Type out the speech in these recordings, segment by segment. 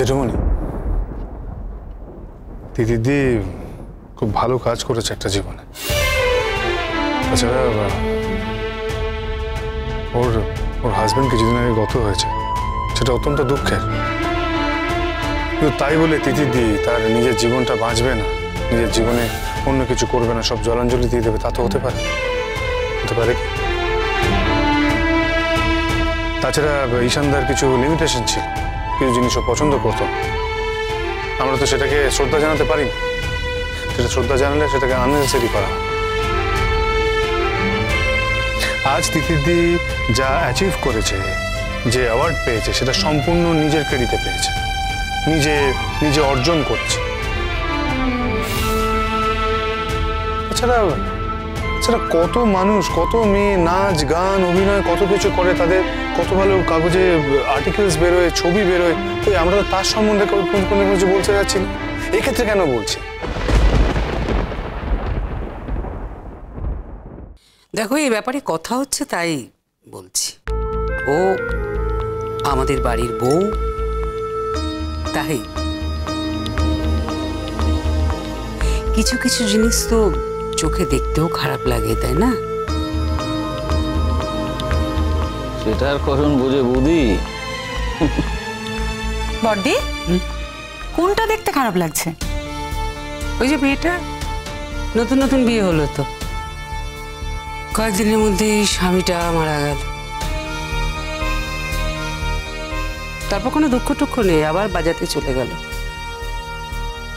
জেঠুমনি, দিদি খুব ভালো কাজ করেছে একটা জীবনে। তাছাড়া ওর হাজবেন্ড কিছুদিন আগে গত হয়েছে, সেটা অত্যন্ত দুঃখের। কিন্তু তাই বলে দিদি তার নিজের জীবনটা বাঁচবে না, নিজের জীবনে অন্য কিছু করবে না, সব জলাঞ্জলি দিয়ে দেবে, তা তো হতে পারে কি? তাছাড়া ঈশানদার কিছু লিমিটেশন ছিল, কিছু জিনিসও পছন্দ করতো, আমরা তো সেটাকে শ্রদ্ধা জানাতে পারি না। সেটা শ্রদ্ধা জানালে সেটাকে আননেসেসারি করা হয়। আজ দিদি যা অ্যাচিভ করেছে, যে অ্যাওয়ার্ড পেয়েছে, সেটা সম্পূর্ণ নিজের ক্রেডিটে পেয়েছে, নিজে অর্জন করছে। এছাড়া কত মানুষ, কত মেয়ে নাচ গান অভিনয় কত কিছু করে, তাদের কত ভালো কাগজে আর্টিকেলস বেরোয়, ছবি বেরোয়। তো আমরা তো তার সম্বন্ধে কোনো কিছু বলতে যাচ্ছি না। এক্ষেত্রে কেন বলছি? দেখো, এই ব্যাপারে কথা হচ্ছে তাই বলছি। ও আমাদের বাড়ির বউ, তাই কিছু কিছু জিনিস তো চোখে দেখতেও খারাপ লাগে, তাই না? সেটা আর কখন বোঝে বৌদি? বড়দি, কোনটা দেখতে খারাপ লাগছে? ওই যে মেয়েটা নতুন বিয়ে হলো, তো কয়েকদিনের মধ্যেই স্বামীটা মারা গেল। তারপর কোনো দুঃখ টুক্ষ নেই, আবার বাজাতে চলে গেল।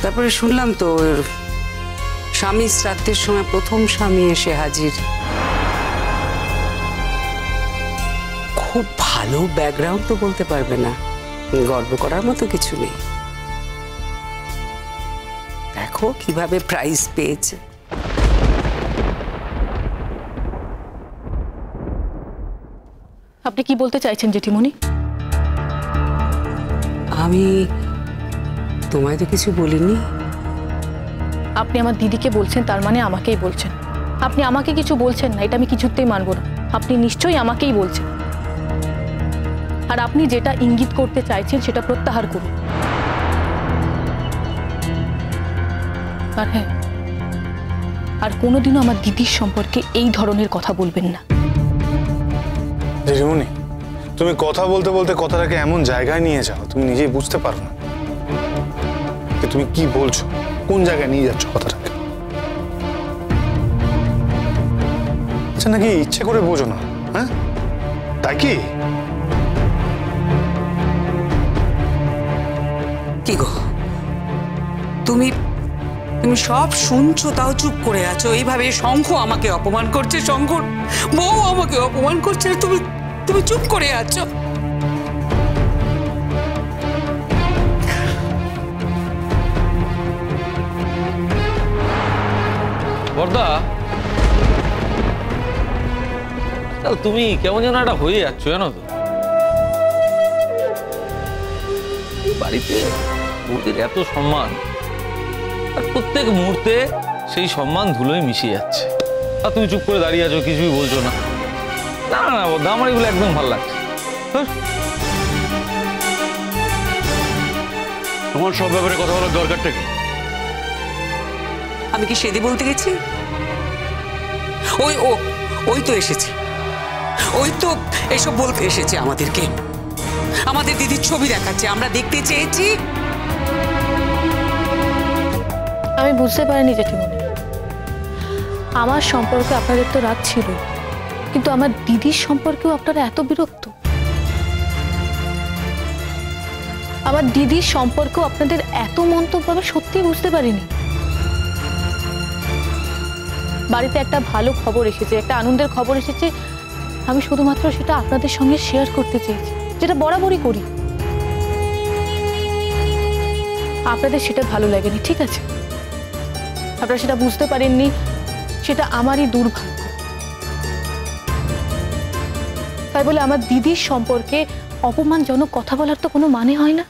তারপরে শুনলাম তো ওর স্বামী শ্রাদ্ধের সময় প্রথম স্বামী এসে হাজির। খুব ভালো ব্যাকগ্রাউন্ড তো বলতে পারবে না, গর্ব করার মতো কিছু নেই। দেখো কিভাবে প্রাইজ পেয়েছে। আপনি কি বলতে চাইছেন জেঠিমণি? আমি তোমায় তো কিছু বলিনি। আপনি আমার দিদিকে বলছেন, তার মানে আমাকেই বলছেন। আপনি আমাকে কিছু বলছেন না, এটা আমি কিছুতেই মানব না। আপনি নিশ্চয়ই আমাকেই বলছেন, আর আপনি যেটা ইঙ্গিত করতে চাইছেন সেটা প্রত্যাহার করুন। আর হ্যাঁ, আর কোনোদিনও আমার দিদির সম্পর্কে এই ধরনের কথা বলবেন না। জেঠিমণি, তুমি কথা বলতে বলতে কথাটাকে এমন জায়গায় নিয়ে যাও, তুমি নিজেই বুঝতে পারো না যে তুমি কি বলছো, কোন জায়গায় নিয়ে যাচ্ছ কথাটাকে। আচ্ছা, নাকি ইচ্ছে করে বোঝো না? হ্যাঁ, তাই কি? কি গো, তুমি সব শুনছো তাও চুপ করে আছো? এইভাবে শঙ্খ আমাকে অপমান করছে, শঙ্কর বউ আমাকে অপমান করছে, তুমি চুপ করে আছো। বর্দা, তুমি কেমন যেন একটা হয়ে যাচ্ছ, জানো তো? বাড়িতে বউদের এত সম্মান, আর প্রত্যেক মুহূর্তে সেই সম্মান ধুলোয় মিশে যাচ্ছে, আর তুমি চুপ করে দাঁড়িয়ে আছো, কিছুই বলছো না। না না বর্দা, আমার এগুলো একদম ভালো লাগছে। তোমার সব ব্যাপারে কথা বলার দরকারটা কি? আমি কি সেদি বলতে গেছি? ওই তো এসেছে, ওই তো এসব বলতে এসেছে আমাদেরকে। আমাদের দিদির ছবি দেখাচ্ছে, আমরা দেখতে চেয়েছি। আমি বুঝতে পারিনি জেঠিমণি, আমার সম্পর্কে আপনাদের তো রাগ ছিল, কিন্তু আমার দিদির সম্পর্কেও আপনারা এত বিরক্ত? আমার দিদির সম্পর্কেও আপনাদের এত মন্তব্য আমি সত্যিই বুঝতে পারিনি। বাড়িতে একটা ভালো খবর এসেছে, একটা আনন্দের খবর এসেছে, আমি শুধুমাত্র সেটা আপনাদের সঙ্গে শেয়ার করতে চেয়েছি, যেটা বরাবরই করি। আপনাদের সেটা ভালো লাগেনি, ঠিক আছে, আপনারা সেটা বুঝতে পারেননি, সেটা আমারই দুর্ভাগ্য। তাই বলে আমার দিদির সম্পর্কে অপমানজনক কথা বলার তো কোনো মানে হয় না।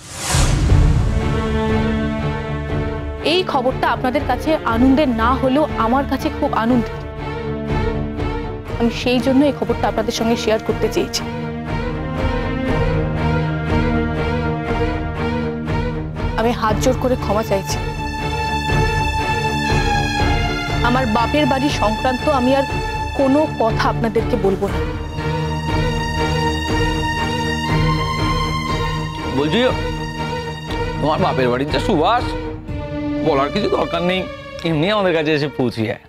এই খবরটা আপনাদের কাছে আনন্দের না হলেও আমার কাছে খুব আনন্দের। আমি সেই জন্য এই খবরটা আপনাদের সঙ্গে শেয়ার করতে চেয়েছি। আমি হাত জোর করে ক্ষমা চাইছি। আমার বাপের বাড়ি সংক্রান্ত আমি আর কোনো কথা আপনাদেরকে বলবো না। বলছি তোমার বাপের বাড়ির যা সুবাস, বলার কিছু দরকার নেই, এমনি আমাদের কাছে এসে পৌঁছে যায়।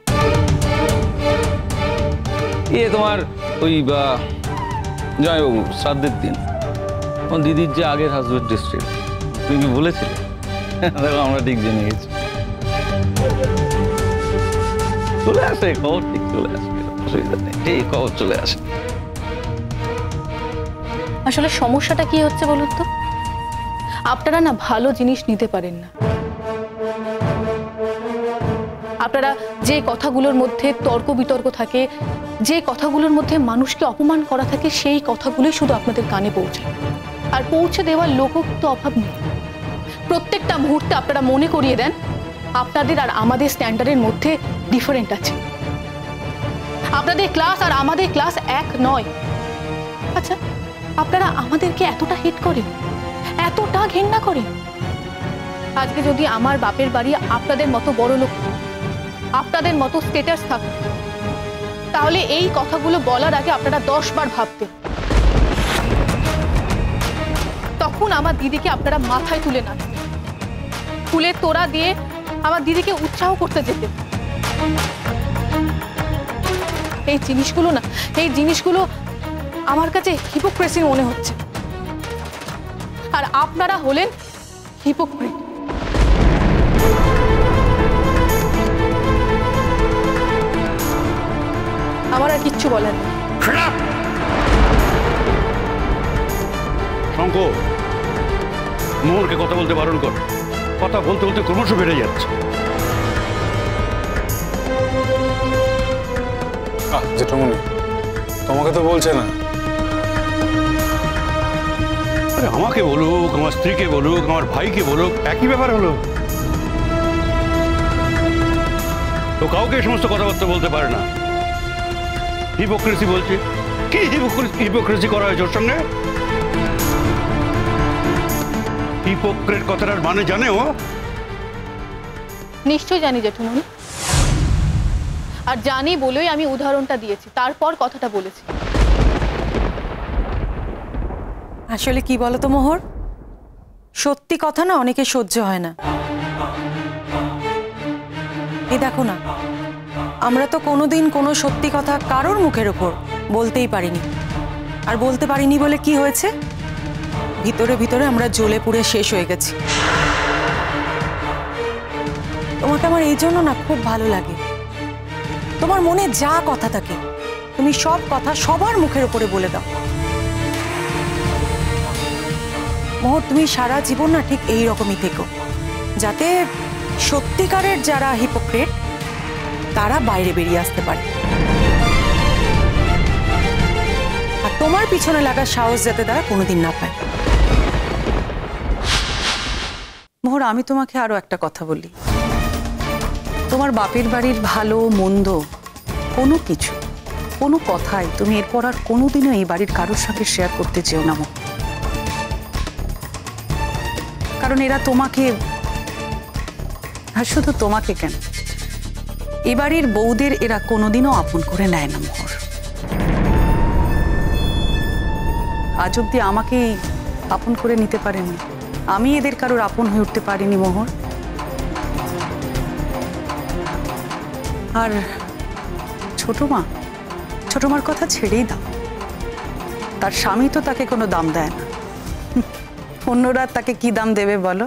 তোমার ওই জয়বাবু শ্রাদ্ধের দিন আমার দিদির যে আগের হাজবেন্ড ডিস্ট্রিক্ট, তুমি কি বলেছিলে? দেখো আমরা ঠিক জেনে গেছি। চলে আসে খবর, ঠিক চলে আসবে, অসুবিধা নেই, ঠিক খবর চলে আসে। আসলে সমস্যাটা কি হচ্ছে বলুন তো, আপনারা না ভালো জিনিস নিতে পারেন না। আপনারা যে কথাগুলোর মধ্যে তর্ক বিতর্ক থাকে, যে কথাগুলোর মধ্যে মানুষকে অপমান করা থাকে, সেই কথাগুলোই শুধু আপনাদের কানে পৌঁছায়। আর পৌঁছে দেওয়ার লোকও তো অভাব নেই। প্রত্যেকটা মুহূর্তে আপনারা মনে করিয়ে দেন আপনাদের আর আমাদের স্ট্যান্ডার্ডের মধ্যে ডিফারেন্ট আছে। আপনাদের ক্লাস আর আমাদের ক্লাস এক নয়। আচ্ছা, আপনারা আমাদেরকে এতটা হেট করেন, এতটা ঘেন্না করেন? আজকে যদি আমার বাপের বাড়ি আপনাদের মতো বড় লোক, আপনাদের মতো স্ট্যাটাস থাকত, তাহলে এই কথাগুলো বলার আগে আপনারা 10 বার ভাবতেন। তখন আমার দিদিকে আপনারা মাথায় তুলে নাচতেন, ফুলের তোড়া দিয়ে আমার দিদিকে উৎসাহ করতে যেতেন। এই জিনিসগুলো না, এই জিনিসগুলো আমার কাছে হিপোক্রেসি মনে হচ্ছে। আর আপনারা হলেন হিপোক্রেট। আমার আর কিচ্ছু বলার নেই। শঙ্খ, মোহরকে কথা বলতে বারণ কর। কথা বলতে বলতে ক্রমশ বেড়ে যাচ্ছে। জেঠুমনি, তোমাকে তো বলছে না। আরে আমাকে বলুক, আমার স্ত্রীকে বলুক, আমার ভাইকে বলুক, একই ব্যাপার হলো। তো কাউকে এই সমস্ত কথাবার্তা বলতে পারে না। হিপোক্রেসি বলছে। কি হিপোক্রেসি করা হয়েছে ওর সঙ্গে? হিপোক্রেট কথাটার মানে জানে ও? নিশ্চয়ই জানি জেঠুমনি, আর জানি বলেই আমি উদাহরণটা দিয়েছি, তারপর কথাটা বলেছি। আসলে কি বলো তো মোহর, সত্যি কথা না অনেকে সহ্য হয় না। এই দেখো না, আমরা তো কোনোদিন কোনো সত্যি কথা কারোর মুখের ওপর বলতেই পারিনি। আর বলতে পারিনি বলে কি হয়েছে, ভিতরে ভিতরে আমরা জ্বলে পুড়ে শেষ হয়ে গেছি। তোমাকে আমার এই জন্য না খুব ভালো লাগে। তোমার মনে যা কথা থাকে তুমি সব কথা সবার মুখের উপরে বলে দাও। মোহর, তুমি সারা জীবন না ঠিক এই রকমই থেকো, যাতে সত্যিকারের যারা হিপোক্রেট তারা বাইরে বেরিয়ে আসতে পারে। আর তোমার পিছনে লাগার সাহস যাতে তারা কোনোদিন না পায়। মোহর, আমি তোমাকে আরো একটা কথা বলি। তোমার বাপের বাড়ির ভালো মন্দ কোনো কিছু, কোনো কথাই তুমি এরপর আর কোনোদিনও এই বাড়ির কারোর সঙ্গে শেয়ার করতে চেও না। কারণ এরা তোমাকে, আর শুধু তোমাকে কেন, এ বাড়ির বউদের এরা কোনোদিনও আপন করে নেয় না মোহর। আজ অব্দি আমাকেই আপন করে নিতে পারেনি, আমি এদের কারোর আপন হয়ে উঠতে পারিনি মোহর। আর ছোট মার কথা ছেড়েই দাও। তার স্বামী তো তাকে কোনো দাম দেয় না, অন্যরা তাকে কি দাম দেবে বলো?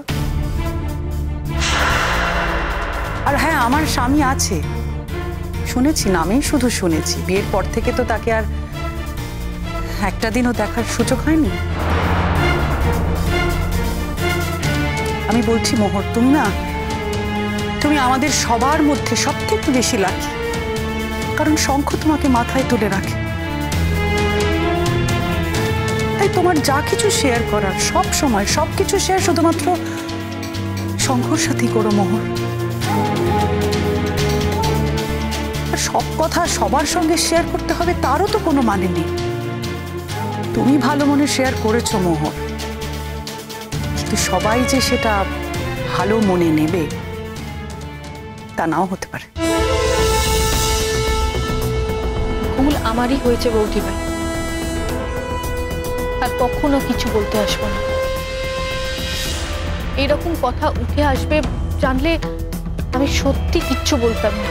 আর হ্যাঁ, আমার স্বামী আছে, শুনেছি, নামেই শুধু শুনেছি। বিয়ের পর থেকে তো তাকে আর একটা দিনও দেখার সুযোগ হয়নি। আমি বলছি মোহর, তুমি আমাদের সবার মধ্যে সবথেকে বেশি লাকি, কারণ শঙ্খ তোমাকে মাথায় তুলে রাখে। তাই তোমার যা কিছু শেয়ার করার সব সময় সবকিছু শেয়ার শুধুমাত্র শঙ্খর সাথেই করো মোহর। আর সব কথা সবার সঙ্গে শেয়ার করতে হবে তারও তো কোনো মানে নেই। তুমি ভালো মনে শেয়ার করেছো মোহর, কিন্তু সবাই যে সেটা ভালো মনে নেবে তা নাও হতে পারে। ভুল আমারই হয়েছে বৌদি ভাই, আর কখনো কিছু বলতে আসবো না। এরকম কথা উঠে আসবে জানলে আমি সত্যি কিচ্ছু বলতাম না।